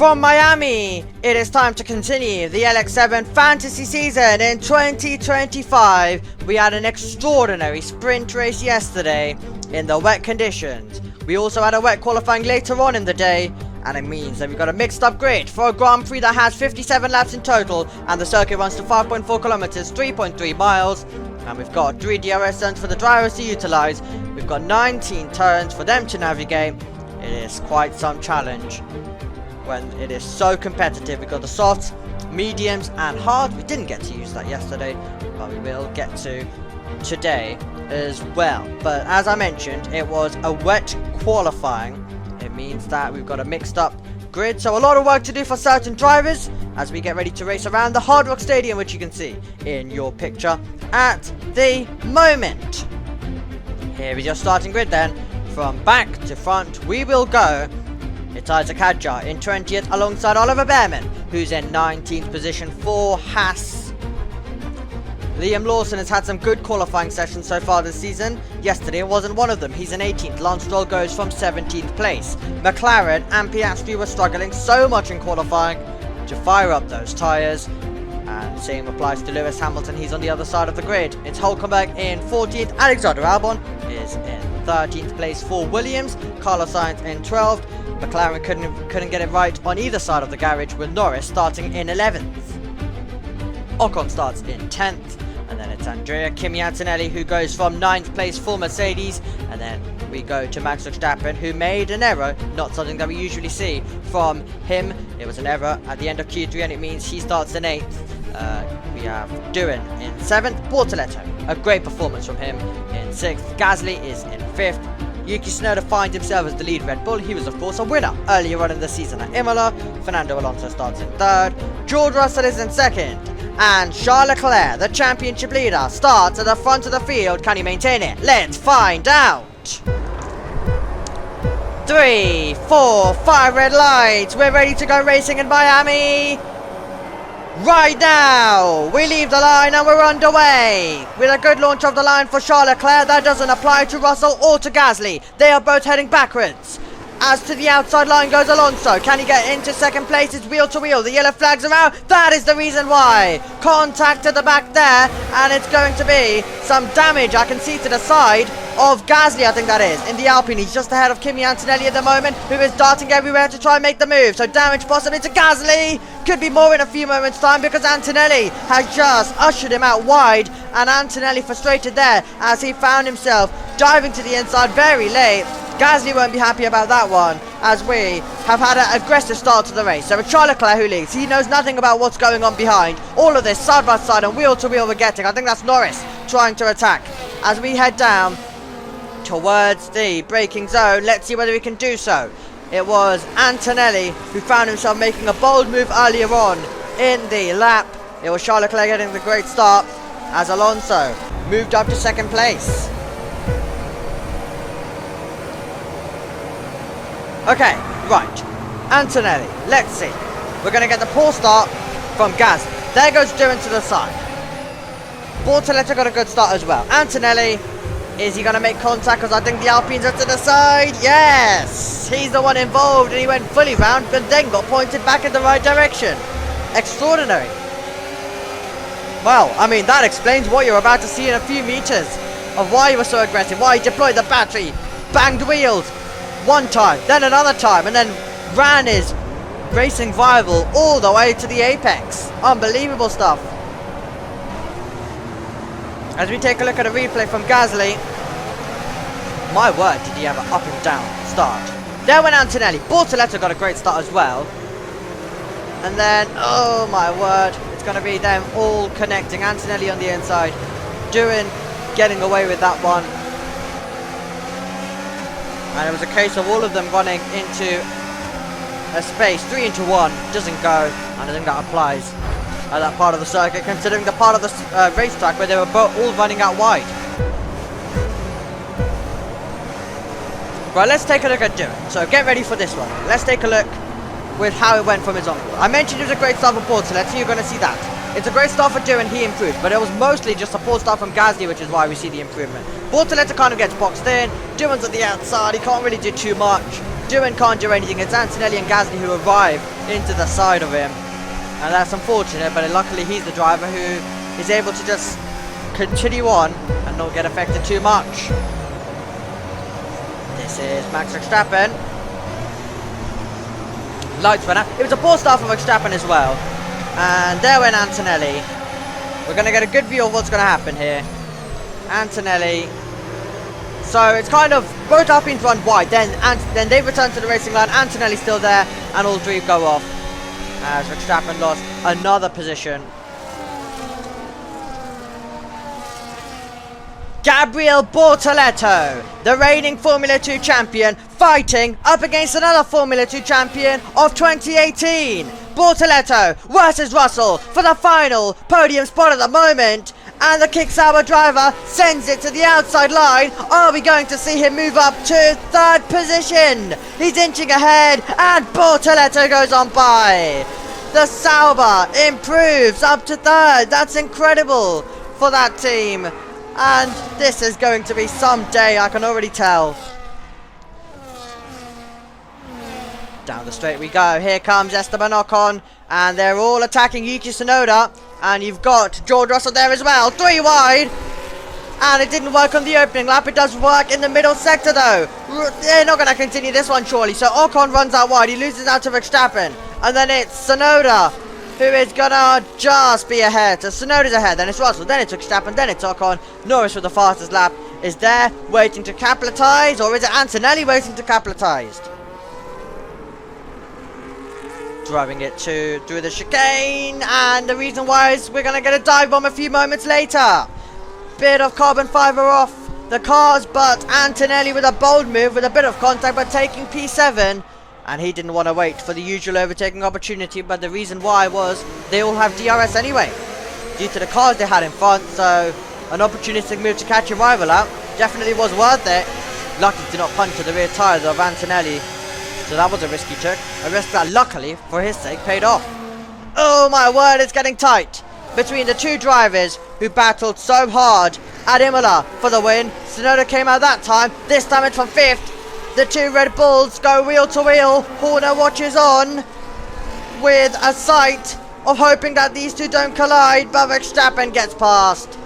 From Miami, it is time to continue the LX7 fantasy season in 2025. We had an extraordinary sprint race yesterday in the wet conditions. We also had a wet qualifying later on in the day, and it means that we've got a mixed up grid for a Grand Prix that has 57 laps in total, and the circuit runs to 5.4 kilometers, 3.3 miles. And we've got 3 DRS zones for the drivers to utilize. We've got 19 turns for them to navigate. It is quite some challenge when it is so competitive. We've got the softs, mediums, and hard. We didn't get to use that yesterday, but we will get to today as well. But as I mentioned, it was a wet qualifying. It means that we've got a mixed up grid, so a lot of work to do for certain drivers as we get ready to race around the Hard Rock Stadium, which you can see in your picture at the moment. Here is your starting grid then. From back to front we will go. It's Isaac Hadjar in 20th alongside Oliver Behrman, who's in 19th position for Haas. Liam Lawson has had some good qualifying sessions so far this season. Yesterday wasn't one of them. He's in 18th. Lance Stroll goes from 17th place. McLaren and Piastri were struggling so much in qualifying to fire up those tyres. And same applies to Lewis Hamilton. He's on the other side of the grid. It's Hulkenberg in 14th. Alexander Albon is in 13th place for Williams. Carlos Sainz in 12th. McLaren couldn't get it right on either side of the garage, with Norris starting in 11th. Ocon starts in 10th. And then it's Andrea Kimi Antonelli who goes from 9th place for Mercedes. And then we go to Max Verstappen, who made an error, not something that we usually see from him. It was an error at the end of Q3 and it means he starts in 8th. We have Duel in 7th, Bortoletto, a great performance from him in 6th. Gasly is in 5th. Yuki Tsunoda finds himself as the lead Red Bull. He was of course a winner earlier on in the season at Imola. Fernando Alonso starts in 3rd. George Russell is in 2nd. And Charles Leclerc, the championship leader, starts at the front of the field. Can he maintain it? Let's find out. 3, 4, 5 red lights. We're ready to go racing in Miami. Right now, we leave the line and we're underway. With a good launch of the line for Charles Leclerc, that doesn't apply to Russell or to Gasly. They are both heading backwards. As to the outside line goes Alonso. Can he get into 2nd place? It's wheel to wheel. The yellow flags are out. That is the reason why. Contact at the back there, and it's going to be some damage. I can see to the side of Gasly, I think that is, in the Alpine. He's just ahead of Kimi Antonelli at the moment, who is darting everywhere to try and make the move. So damage possibly to Gasly. Could be more in a few moments' time because Antonelli has just ushered him out wide, and Antonelli frustrated there as he found himself diving to the inside very late. Gasly won't be happy about that one, as we have had an aggressive start to the race. So it's Charles Leclerc who leads. He knows nothing about what's going on behind. All of this side by side and wheel to wheel we're getting. I think that's Norris trying to attack. As we head down towards the braking zone, let's see whether we can do so. It was Antonelli who found himself making a bold move earlier on in the lap. It was Charles Leclerc getting the great start as Alonso moved up to 2nd place. Okay, right. Antonelli, let's see. We're going to get the poor start from Gasly. There goes Duran to the side. Bortoletto got a good start as well. Antonelli, is he going to make contact? Because I think the Alpines are to the side. Yes! He's the one involved and he went fully round, but then got pointed back in the right direction. Extraordinary. Well, I mean, that explains what you're about to see in a few meters of why he was so aggressive, why he deployed the battery, banged wheels one time, then another time, and then ran his racing rival all the way to the apex. Unbelievable stuff. As we take a look at a replay from Gasly, my word, did he have an up and down start. There went Antonelli. Bortoletto got a great start as well. And then, oh my word, it's going to be them all connecting. Antonelli on the inside, Duran getting away with that one. And it was a case of all of them running into a space. 3 into 1 doesn't go, and I think that applies at that part of the circuit, considering the part of the racetrack where they were both all running out wide. Right, let's take a look at Duran. So get ready for this one. Let's take a look with how it went from his on-board. I mentioned it was a great start for Bortoletto, so you're going to see that. It's a great start for Tyre and he improved, but it was mostly just a poor start from Gasly, which is why we see the improvement. Bortoleto kind of gets boxed in, Duel's at the outside, he can't really do too much. Duel can't do anything, it's Antonelli and Gasly who arrive into the side of him. And that's unfortunate, but luckily he's the driver who is able to just continue on and not get affected too much. This is Max Verstappen. Lights went out. It was a poor start for Verstappen as well. And there went Antonelli. We're going to get a good view of what's going to happen here. Antonelli. So it's kind of both Alpines run wide. Then they return to the racing line. Antonelli's still there. And all three go off. As Verstappen lost another position. Gabriel Bortoleto, the reigning Formula 2 champion, fighting up against another Formula 2 champion of 2018. Bortoleto versus Russell for the final podium spot at the moment. And the Kick-Sauber driver sends it to the outside line. Are we going to see him move up to third position? He's inching ahead and Bortoleto goes on by. The Sauber improves up to third. That's incredible for that team. And this is going to be some day, I can already tell. Down the straight we go. Here comes Esteban Ocon. And they're all attacking Yuki Tsunoda. And you've got George Russell there as well. 3 wide. And it didn't work on the opening lap. It does work in the middle sector though. They're not going to continue this one surely. So Ocon runs out wide. He loses out to Verstappen. And then it's Tsunoda who is gonna just be ahead. So Tsunoda's ahead, then it's Russell, then it's Verstappen, then it's Ocon. Norris with the fastest lap is there, waiting to capitalise, or is it Antonelli waiting to capitalise? Driving it through the chicane, and the reason why is we're gonna get a dive bomb a few moments later. Bit of carbon fibre off the cars, but Antonelli with a bold move with a bit of contact, but taking P7. And he didn't want to wait for the usual overtaking opportunity, but the reason why was they all have DRS anyway, due to the cars they had in front, so an opportunistic move to catch a rival out definitely was worth it. Lucky to not puncture the rear tyres of Antonelli, so that was a risk he took, a risk that luckily for his sake paid off. Oh my word, it's getting tight between the two drivers who battled so hard at Imola for the win. Tsunoda came out that time, this time it's from 5th. The two Red Bulls go wheel to wheel. Horner watches on with a sight of hoping that these two don't collide, but Verstappen gets past.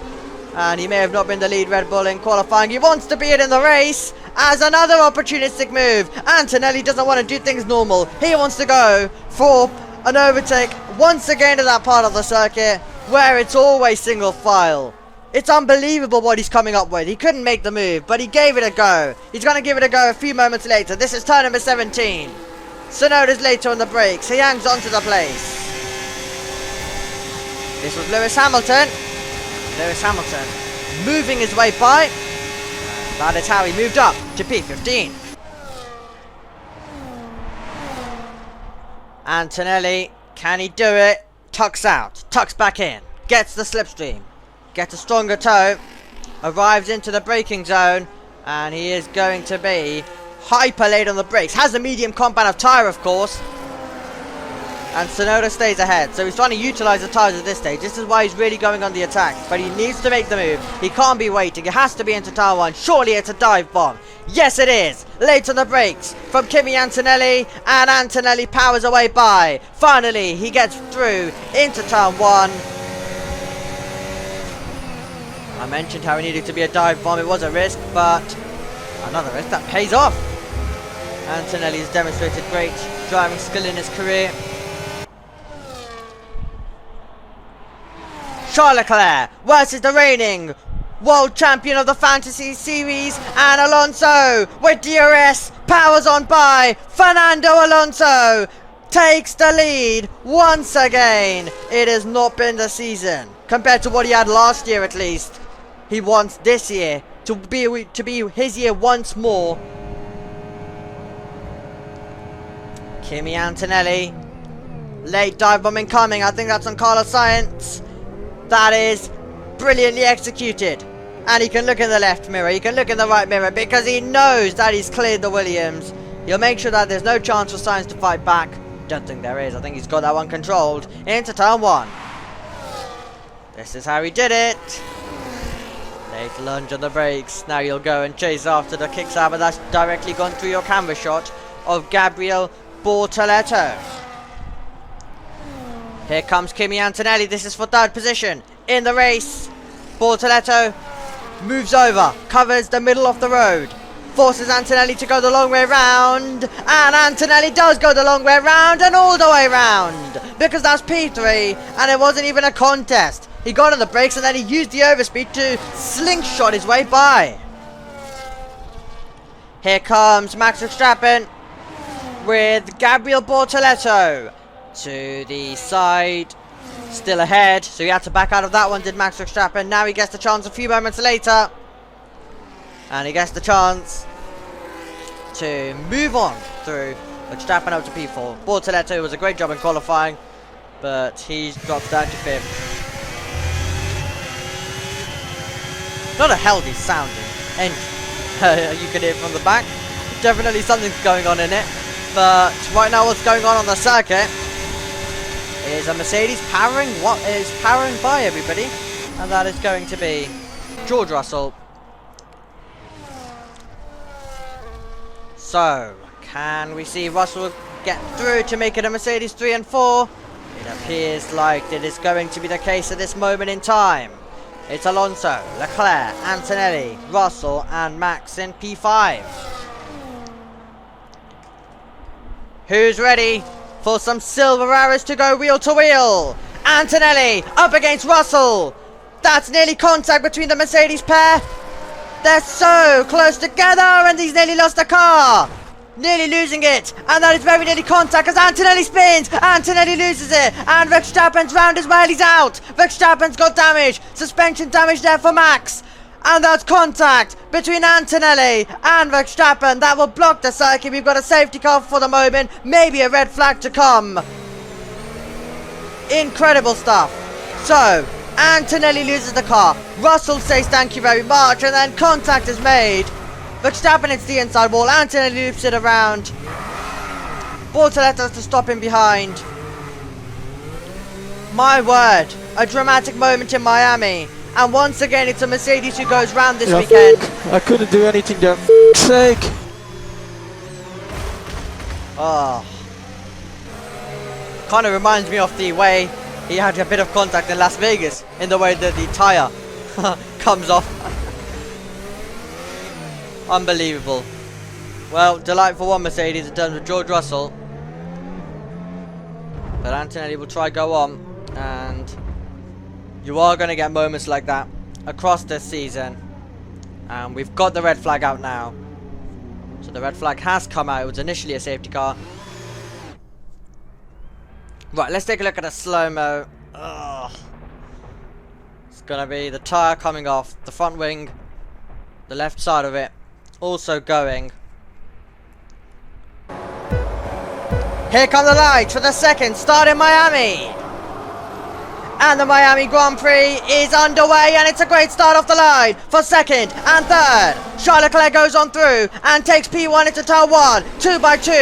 And he may have not been the lead Red Bull in qualifying. He wants to be it in the race as another opportunistic move. Antonelli doesn't want to do things normal. He wants to go for an overtake once again to that part of the circuit where it's always single file. It's unbelievable what he's coming up with. He couldn't make the move, but he gave it a go. He's going to give it a go a few moments later. This is turn number 17. Tsunoda's later on the brakes. He hangs on to the place. This was Lewis Hamilton. Lewis Hamilton moving his way by. That is how he moved up to P15. Antonelli, can he do it? Tucks out, tucks back in, gets the slipstream. Gets a stronger toe, arrives into the braking zone, and he is going to be hyper late on the brakes. Has a medium compound of Tyre, of course, and Tsunoda stays ahead. So he's trying to utilise the tyres at this stage. This is why he's really going on the attack, but he needs to make the move. He can't be waiting. It has to be into turn 1. Surely it's a dive bomb. Yes, it is. Late on the brakes from Kimi Antonelli, and Antonelli powers away by. Finally, he gets through into turn 1. I mentioned how it needed to be a dive bomb. It was a risk, but another risk that pays off. Antonelli has demonstrated great driving skill in his career. Charles Leclerc versus the reigning world champion of the Fantasy Series, and Alonso with DRS powers on by. Fernando Alonso takes the lead once again. It has not been the season compared to what he had last year, at least. He wants this year to be his year once more. Kimi Antonelli, late dive bomb incoming. I think that's on Carlos Sainz. That is brilliantly executed. And he can look in the left mirror, he can look in the right mirror, because he knows that he's cleared the Williams. He'll make sure that there's no chance for Sainz to fight back. Don't think there is. I think he's got that one controlled. Into turn 1. This is how he did it. Late lunge on the brakes. Now you'll go and chase after the kicksabber that's directly gone through your camera shot of Gabriel Bortoletto. Here comes Kimi Antonelli. This is for third position in the race. Bortoletto moves over, covers the middle of the road, forces Antonelli to go the long way round, and Antonelli does go the long way round and all the way round, because that's P3 and it wasn't even a contest. He got on the brakes and then he used the overspeed to slingshot his way by. Here comes Max Verstappen with Gabriel Bortoletto to the side. Still ahead, so he had to back out of that one, did Max Verstappen. Now he gets the chance a few moments later. And he gets the chance to move on through Verstappen up to P4. Bortoletto was a great job in qualifying, but he drops down to 5th. Not a healthy sounding engine. You can hear it from the back. Definitely something's going on in it. But right now what's going on the circuit is a Mercedes powering what is powering by everybody, and that is going to be George Russell. So, can we see Russell get through to make it a Mercedes 3 and 4? It appears like it is going to be the case at this moment in time. It's Alonso, Leclerc, Antonelli, Russell, and Max in P5. Who's ready for some silver arrows to go wheel to wheel? Antonelli up against Russell. That's nearly contact between the Mercedes pair. They're so close together and he's nearly lost the car. Nearly losing it. And that is very nearly contact as Antonelli spins. Antonelli loses it. And Verstappen's round as well. He's out. Verstappen's got damage. Suspension damage there for Max. And that's contact between Antonelli and Verstappen. That will block the circuit. We've got a safety car for the moment. Maybe a red flag to come. Incredible stuff. So, Antonelli loses the car. Russell says thank you very much. And then contact is made. Verstappen hits the inside wall. Antonelli loops it around. Bortoletto has to stop him behind. My word. A dramatic moment in Miami. And once again, it's a Mercedes who goes round this weekend. I couldn't do anything there, sake. Oh. Kind of reminds me of the way he had a bit of contact in Las Vegas, in the way that the tyre comes off. Unbelievable. Well, delightful one Mercedes in terms of George Russell. But Antonelli will try go on, and you are going to get moments like that across this season. And we've got the red flag out now. So the red flag has come out. It was initially a safety car. Right, let's take a look at a slow-mo. It's going to be the tyre coming off. The front wing. The left side of it. Also going. Here come the lights for the second start in Miami. And the Miami Grand Prix is underway, and it's a great start off the line for second and third. Charles Leclerc goes on through and takes P1 into turn 1, 2 by 2,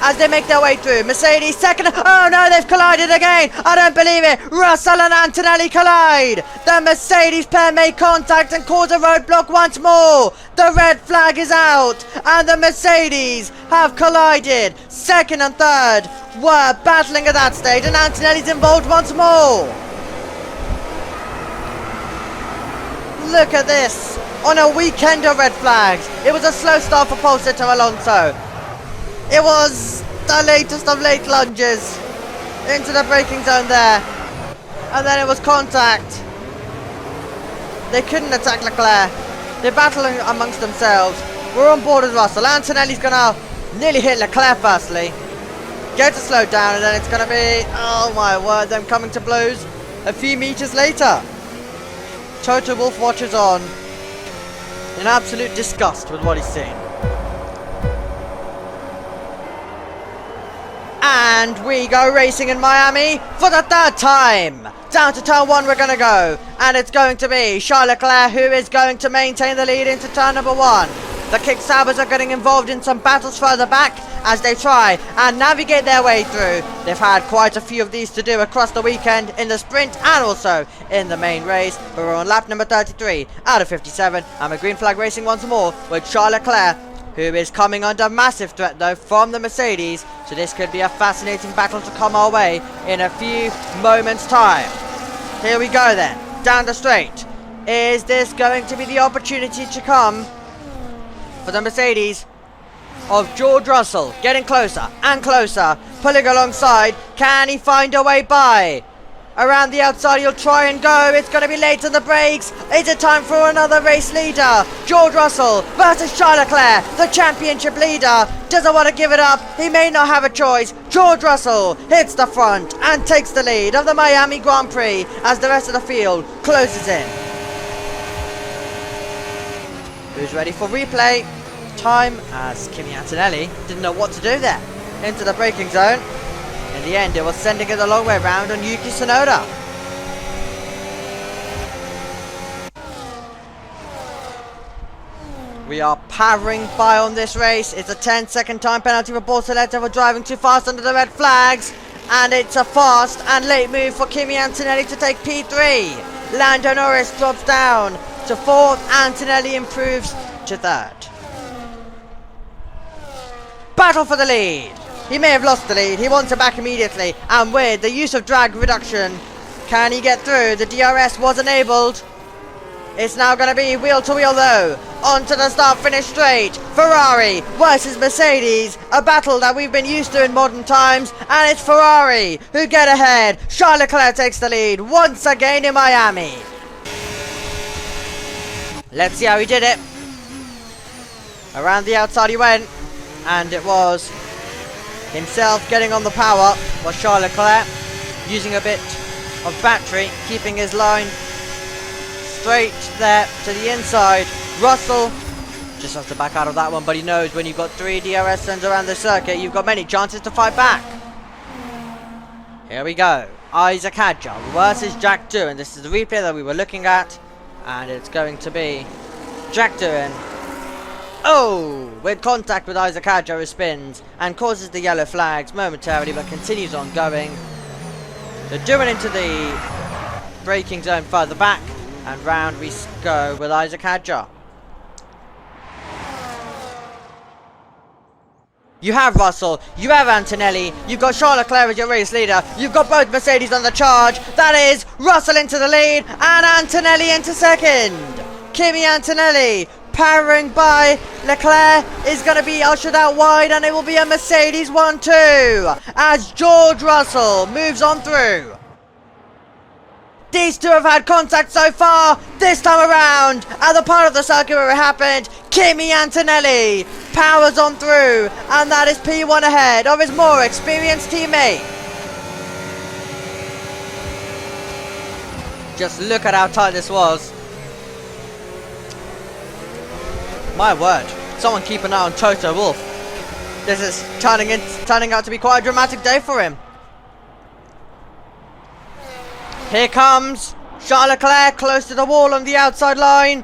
as they make their way through. Mercedes second. Oh no, they've collided again. I don't believe it. Russell and Antonelli collide. The Mercedes pair make contact and cause a roadblock once more. The red flag is out, and the Mercedes have collided. Second and third were battling at that stage, and Antonelli's involved once more. Look at this. On a weekend of red flags. It was a slow start for pole sitter Alonso. It was the latest of late lunges into the braking zone there. And then it was contact. They couldn't attack Leclerc. They're battling amongst themselves. We're on board with Russell. Antonelli's going to nearly hit Leclerc firstly. Get to slow down, and then it's going to be, oh my word, them coming to blows a few meters later. Toto Wolff watches on in absolute disgust with what he's seen. And we go racing in Miami for the third time. Down to turn 1 we're going to go. And it's going to be Charles Leclerc who is going to maintain the lead into turn number 1. The kicksabbers are getting involved in some battles further back. as they try and navigate their way through. They've had quite a few of these to do across the weekend in the sprint and also in the main race. But we're on lap number 33 out of 57, and we're green flag racing once more with Charles Leclerc, who is coming under massive threat though from the Mercedes. So this could be a fascinating battle to come our way in a few moments time. Here we go then, down the straight. Is this going to be the opportunity to come for the Mercedes of George Russell? Getting closer and closer, pulling alongside. Can he find a way by? Around the outside he'll try and go. It's going to be late on the brakes. Is it time for another race leader? George Russell versus Charles Leclerc, the championship leader. Doesn't want to give it up. He may not have a choice. George Russell hits the front and takes the lead of the Miami Grand Prix as the rest of the field closes in. Who's ready for replay? Time as Kimi Antonelli didn't know what to do there. Into the braking zone. In the end, it was sending it a long way round on Yuki Tsunoda. We are powering by on this race. It's a 10-second time penalty for Bortoleto for driving too fast under the red flags. And it's a fast and late move for Kimi Antonelli to take P3. Lando Norris drops down to 4th. Antonelli improves to 3rd. Battle for the lead. He may have lost the lead. He wants it back immediately. And with the use of drag reduction, can he get through? The DRS was enabled. It's now going to be wheel to wheel though. On to the start finish straight. Ferrari versus Mercedes. A battle that we've been used to in modern times. And it's Ferrari who get ahead. Charles Leclerc takes the lead once again in Miami. Let's see how he did it. Around the outside he went. And it was himself getting on the power was Charles Leclerc, using a bit of battery, keeping his line straight there to the inside. Russell just has to back out of that one, but he knows when you've got 3 DRS zones around the circuit, you've got many chances to fight back. Here we go. Isaac Hadjar versus Jack Doohan. This is the replay that we were looking at, and it's going to be Jack Doohan. Oh, with contact with Isaac Hadjar, who spins and causes the yellow flags momentarily, but continues on going. So Doohan into the braking zone further back, and round we go with Isaac Hadjar. You have Russell, you have Antonelli, you've got Charles Leclerc as your race leader, you've got both Mercedes on the charge. That is Russell into the lead and Antonelli into second. Kimi Antonelli powering by. Leclerc is going to be ushered out wide, and it will be a Mercedes 1-2 as George Russell moves on through. These two have had contact so far. This time around, at the part of the circuit where it happened, Kimi Antonelli powers on through, and that is P1 ahead of his more experienced teammate. Just look at how tight this was. My word, someone keep an eye on Toto Wolff. This is turning out to be quite a dramatic day for him. Here comes Charles Leclerc, close to the wall on the outside line.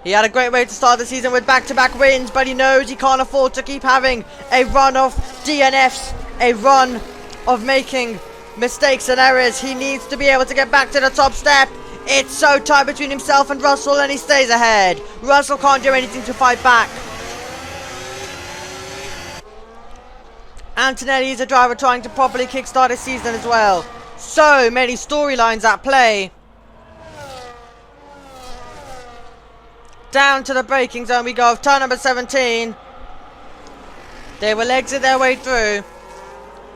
He had a great way to start the season with back-to-back wins, but he knows he can't afford to keep having a run of DNFs, a run of making mistakes and errors. He needs to be able to get back to the top step. It's so tight between himself and Russell, and he stays ahead. Russell can't do anything to fight back. Antonelli is a driver trying to properly kickstart his season as well. So many storylines at play. Down to the braking zone we go of turn number 17. They will exit their way through,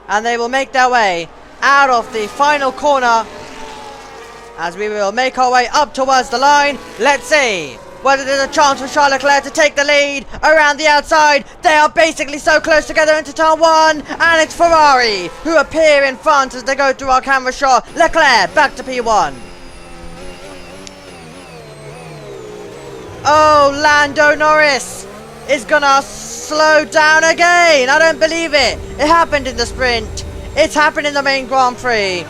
and they will make their way out of the final corner as we will make our way up towards the line. Let's see whether there's a chance for Charles Leclerc to take the lead around the outside. They are basically so close together into turn 1, and it's Ferrari who appear in front as they go through our camera shot. Leclerc back to P1. Oh, Lando Norris is gonna slow down again. I don't believe it. It happened in the sprint. It's happened in the main Grand Prix.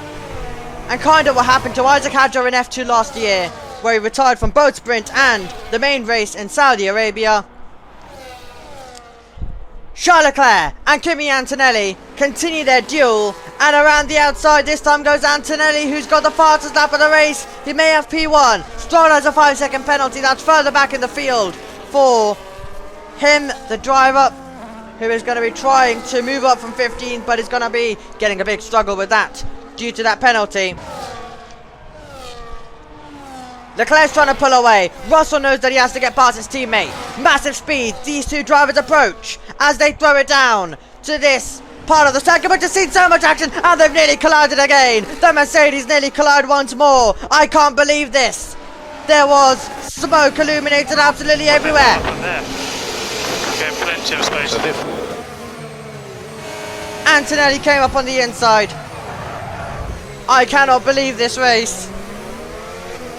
And kind of what happened to Isaac Hadjar in F2 last year, where he retired from both sprint and the main race in Saudi Arabia. Charles Leclerc and Kimi Antonelli continue their duel, and around the outside this time goes Antonelli, who's got the fastest lap of the race. He may have P1. Stroll has a 5-second penalty. That's further back in the field for him, the driver, who is going to be trying to move up from 15, but is going to be getting a big struggle with that due to that penalty. Leclerc's trying to pull away. Russell knows that he has to get past his teammate. Massive speed. These two drivers approach as they throw it down to this part of the circuit, but just seen so much action, and they've nearly collided again. The Mercedes nearly collide once more. I can't believe this. There was smoke illuminated absolutely everywhere. Plenty of space. Antonelli came up on the inside. I cannot believe this race.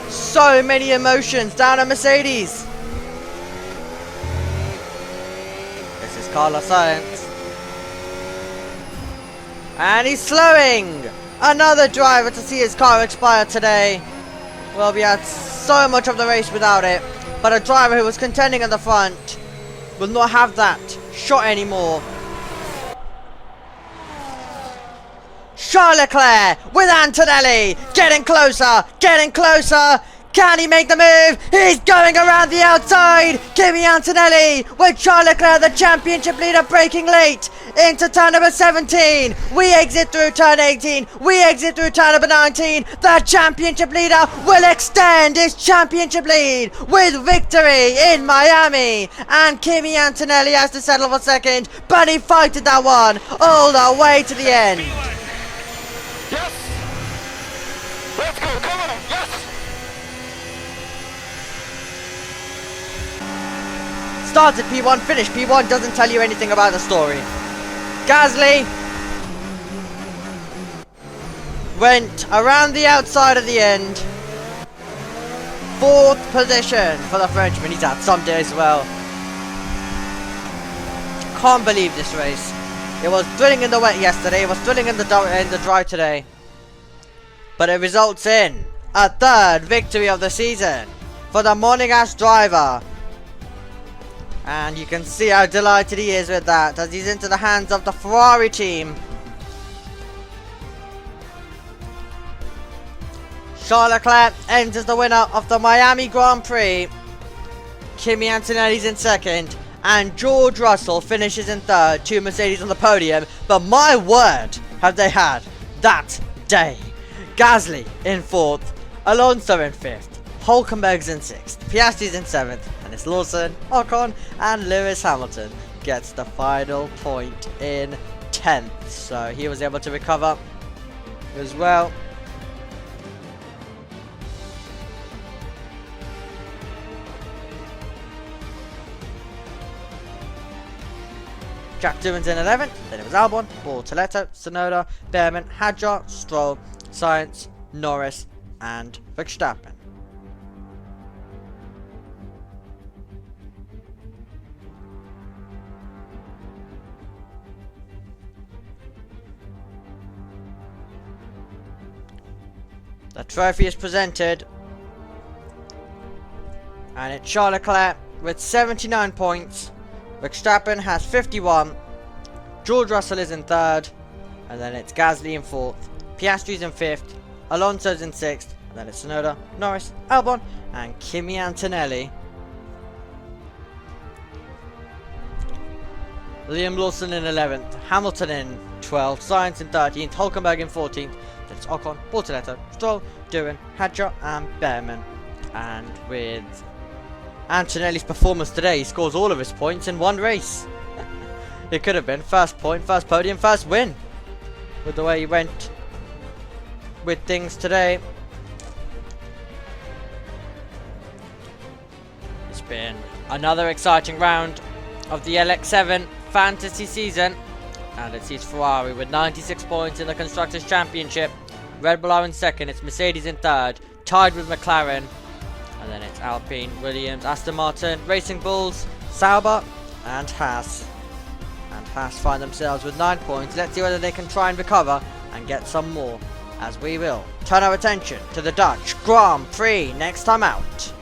So many emotions down at Mercedes. This is Carlos Sainz. And he's slowing. Another driver to see his car expire today. Well, we had so much of the race without it. But a driver who was contending at the front will not have that shot anymore. Charles Leclerc with Antonelli getting closer, getting closer. Can he make the move? He's going around the outside. Kimi Antonelli with Charles Leclerc, the championship leader, breaking late into turn number 17. We exit through turn 18. We exit through turn number 19. The championship leader will extend his championship lead with victory in Miami. And Kimi Antonelli has to settle for second, but he fighted that one all the way to the end. Yes! Let's go, come on, yes! Started P1, finished P1, doesn't tell you anything about the story. Gasly went around the outside of the end. 4th position for the Frenchman. He's had some days as well. Can't believe this race. It was thrilling in the wet yesterday. It was thrilling in the dry today. But it results in a 3rd victory of the season for the Monegasque driver. And you can see how delighted he is with that as he's into the hands of the Ferrari team. Charles Leclerc enters the winner of the Miami Grand Prix. Kimi Antonelli's in 2nd. And George Russell finishes in 3rd. 2 Mercedes on the podium. But my word, have they had that day. Gasly in 4th. Alonso in 5th. Hulkenberg's in 6th. Piastri's in 7th. And it's Lawson, Ocon, and Lewis Hamilton gets the final point in 10th. So he was able to recover as well. Jack Doohan's in 11th, then it was Albon, Bortoleto, Tsunoda, Behrman, Hadjar, Stroll, Sainz, Norris, and Verstappen. The trophy is presented, and it's Charles Leclerc with 79 points. Verstappen has 51. George Russell is in 3rd, and then it's Gasly in 4th. Piastri's in 5th. Alonso's in 6th, and then it's Tsunoda, Norris, Albon, and Kimi Antonelli. Liam Lawson in 11th. Hamilton in 12th. Sainz in 13th. Hulkenberg in 14th. Then it's Ocon, Bortoleto, Stroll, Doohan, Hadjar, and Behrman. And with Antonelli's performance today, he scores all of his points in one race. It could have been first point, first podium, first win. With the way he went with things today. It's been another exciting round of the LX7 fantasy season. And it sees Ferrari with 96 points in the Constructors' Championship. Red Bull are in 2nd, it's Mercedes in 3rd, tied with McLaren. And then it's Alpine, Williams, Aston Martin, Racing Bulls, Sauber, and Haas. And Haas find themselves with 9 points. Let's see whether they can try and recover and get some more, as we will turn our attention to the Dutch Grand Prix next time out.